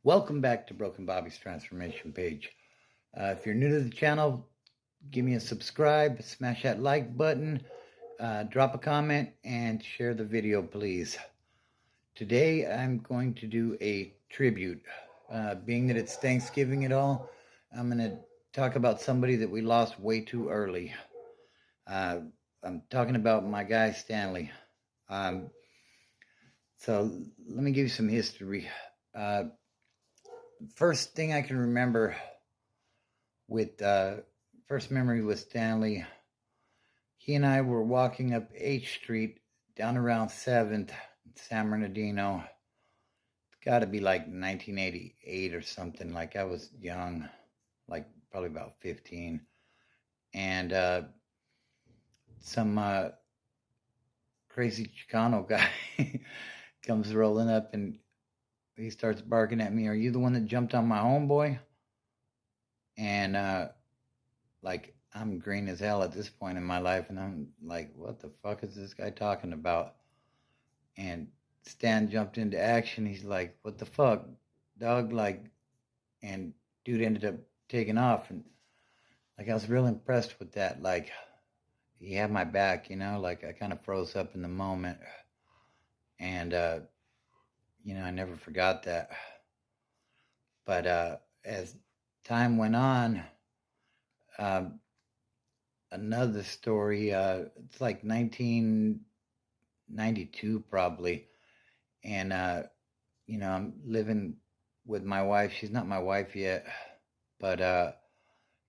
Welcome back to Broken Bobby's Transformation Page. If you're new to the channel, give me a subscribe, smash that like button, drop a comment, and share the video, please. Today, I'm going to do a tribute. Being that it's Thanksgiving and all, I'm going to talk about somebody that we lost way too early. I'm talking about my guy, Stanley. So let me give you some history. First thing I can remember with first memory with Stanley, he and I were walking up H Street down around 7th, San Bernardino. It's got to be like 1988 or something. Like I was young, like probably about 15. And some crazy Chicano guy comes rolling up and he starts barking at me, "Are you the one that jumped on my homeboy?" And like I'm green as hell at this point in my life, and I'm like, what the fuck is this guy talking about? And Stan jumped into action. He's like, what the fuck, dog? Like, and dude ended up taking off, and like I was real impressed with that. Like he had my back, like I kind of froze up in the moment. And I never forgot that. But as time went on, another story, it's like 1992 probably. And, I'm living with my wife. She's not my wife yet, but,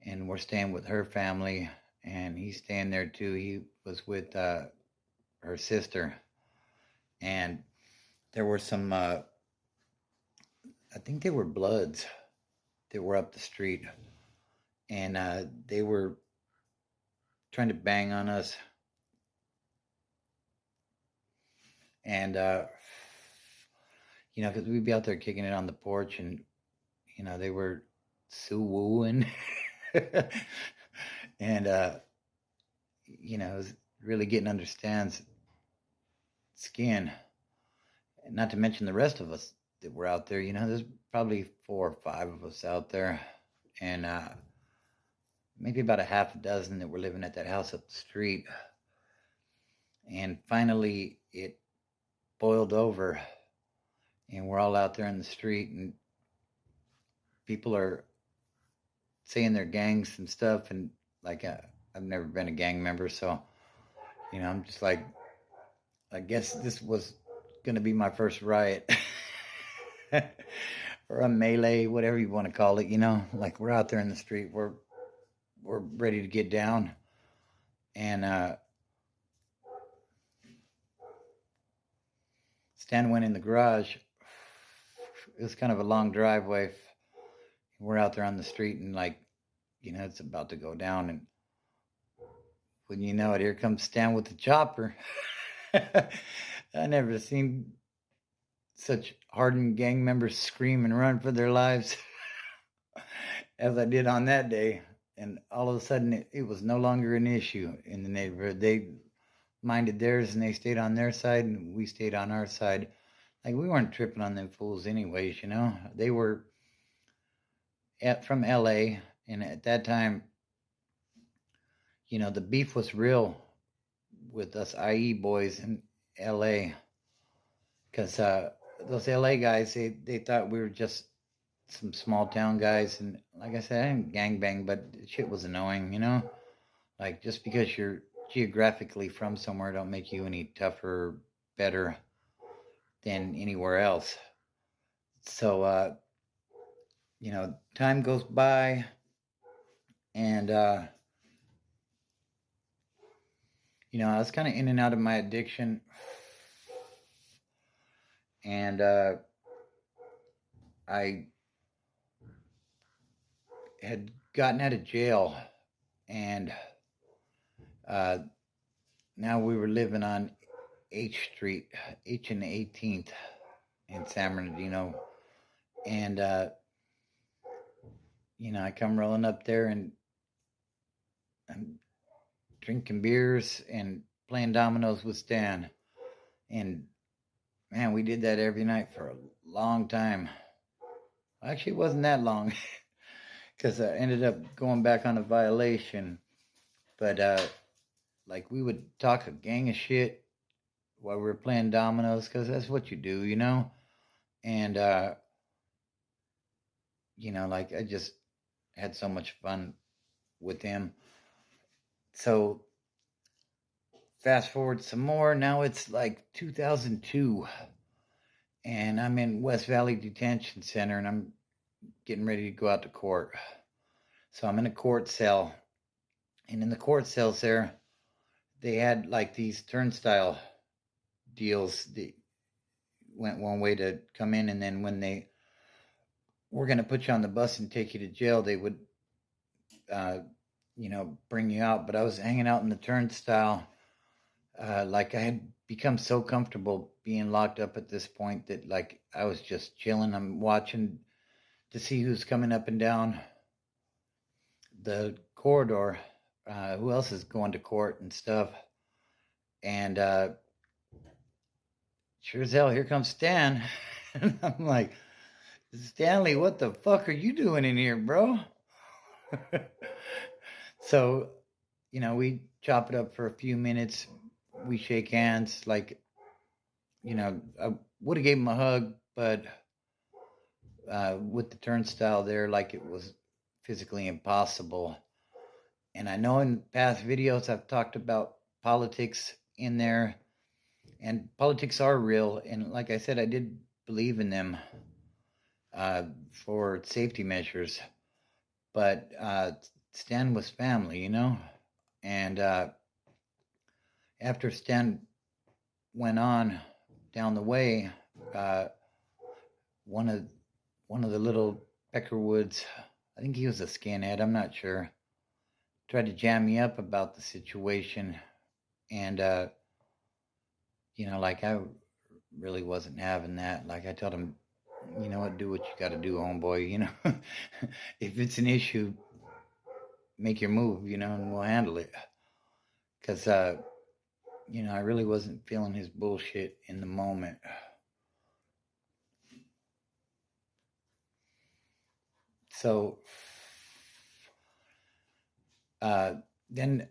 and we're staying with her family, and he's staying there too. He was with, her sister. And there were some, I think they were Bloods that were up the street, and they were trying to bang on us. And because we'd be out there kicking it on the porch, and they were sue-wooing. And it was really getting under Stan's skin. And not to mention the rest of us that were out there. There's probably 4 or 5 of us out there, and maybe about a half a dozen that were living at that house up the street. And finally it boiled over, and we're all out there in the street, and people are saying they're gangs and stuff. And like I've never been a gang member, so I'm just like, I guess this was gonna be my first riot. Or a melee, whatever you want to call it. Like we're out there in the street, we're ready to get down. And Stan went in the garage. It was kind of a long driveway. We're out there on the street, and like, it's about to go down, and when you know it, here comes Stan with the chopper. I never seen such hardened gang members scream and run for their lives as I did on that day. And all of a sudden, it was no longer an issue in the neighborhood. They minded theirs, and they stayed on their side, and we stayed on our side. Like, we weren't tripping on them fools anyways, They were from LA, and at that time, the beef was real with us IE boys in LA. Because those LA guys, they thought we were just some small town guys. And like I said, I didn't gangbang, but shit was annoying, Like, just because you're geographically from somewhere don't make you any tougher or better than anywhere else. So, time goes by, and, I was kind of in and out of my addiction. And I had gotten out of jail, and now we were living on H Street, H and 18th in San Bernardino. And, I come rolling up there, and I'm drinking beers and playing dominoes with Stan. And man, we did that every night for a long time. Actually, it wasn't that long because I ended up going back on a violation. But like we would talk a gang of shit while we were playing dominoes because that's what you do, you know. And like I just had so much fun with him. So fast forward some more. Now it's like 2002, and I'm in West Valley Detention Center, and I'm getting ready to go out to court. So I'm in a court cell, and in the court cells there, they had like these turnstile deals that went one way to come in, and then when they were going to put you on the bus and take you to jail, they would, uh, bring you out. But I was hanging out in the turnstile. Like I had become so comfortable being locked up at this point that like I was just chilling. I'm watching to see who's coming up and down the corridor, who else is going to court and stuff. And sure as hell, here comes Stan. And I'm like, Stanley, what the fuck are you doing in here, bro? So, we chop it up for a few minutes. We shake hands. Like, I would have gave him a hug, but with the turnstile there, like it was physically impossible. And I know in past videos I've talked about politics in there, and politics are real. And like I said, I did believe in them for safety measures. But Stan was family, and after Stan went on down the way, one of the little Peckerwoods, I think he was a skinhead, I'm not sure, tried to jam me up about the situation, and like I really wasn't having that. Like I told him, you know what, do what you got to do, homeboy. If it's an issue, make your move, and we'll handle it. Because I really wasn't feeling his bullshit in the moment. So then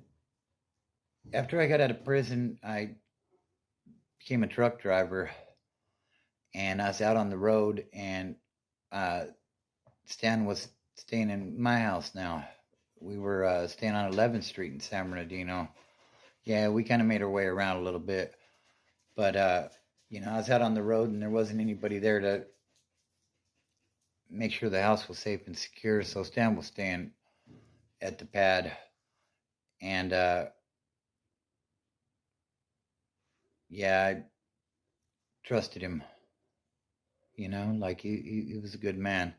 after I got out of prison, I became a truck driver, and I was out on the road, and Stan was staying in my house now. We were staying on 11th Street in San Bernardino. Yeah, we kind of made our way around a little bit. But, I was out on the road, and there wasn't anybody there to make sure the house was safe and secure. So Stan was staying at the pad. And, I trusted him, like he was a good man.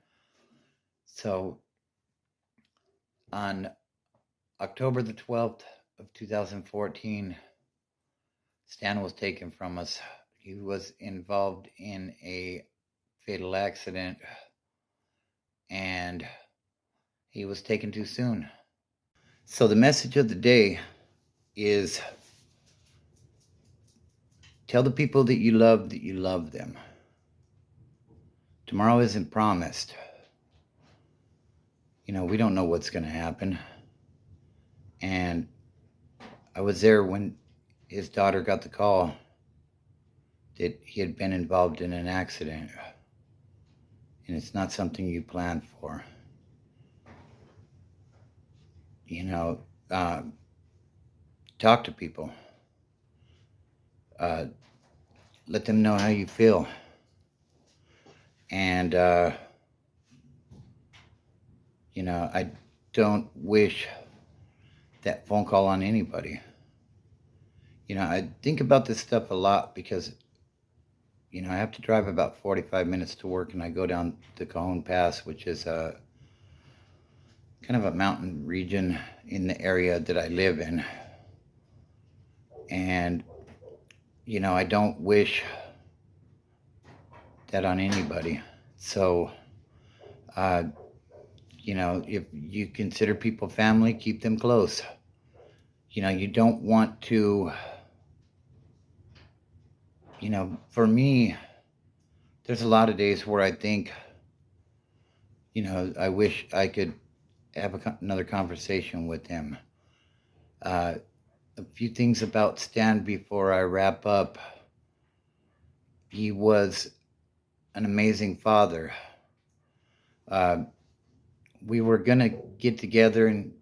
So on October the 12th of 2014, Stan was taken from us. He was involved in a fatal accident, and he was taken too soon. So the message of the day is tell the people that you love them. Tomorrow isn't promised. We don't know what's going to happen. And I was there when his daughter got the call that he had been involved in an accident. And it's not something you plan for. Talk to people. Let them know how you feel. And, I don't wish that phone call on anybody. I think about this stuff a lot because, I have to drive about 45 minutes to work, and I go down the Cajon Pass, which is kind of a mountain region in the area that I live in. And, I don't wish that on anybody. So, if you consider people family, keep them close. You don't want to, for me, there's a lot of days where I think, I wish I could have another conversation with him. Uh, a few things about Stan before I wrap up. He was an amazing father. Uh, we were going to get together and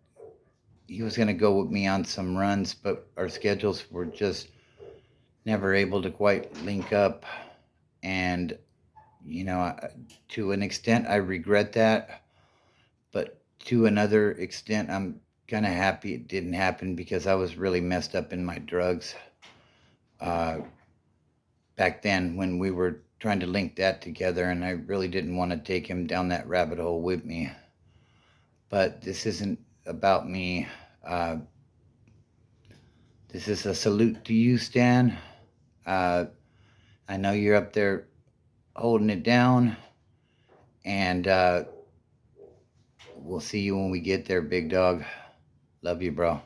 he was going to go with me on some runs, but our schedules were just never able to quite link up. And, to an extent, I regret that. But to another extent, I'm kind of happy it didn't happen because I was really messed up in my drugs uh, back then when we were trying to link that together. And I really didn't want to take him down that rabbit hole with me. But this isn't about me. Uh, this is a salute to you, Stan. Uh, I know you're up there holding it down, and we'll see you when we get there, big dog. Love you, bro.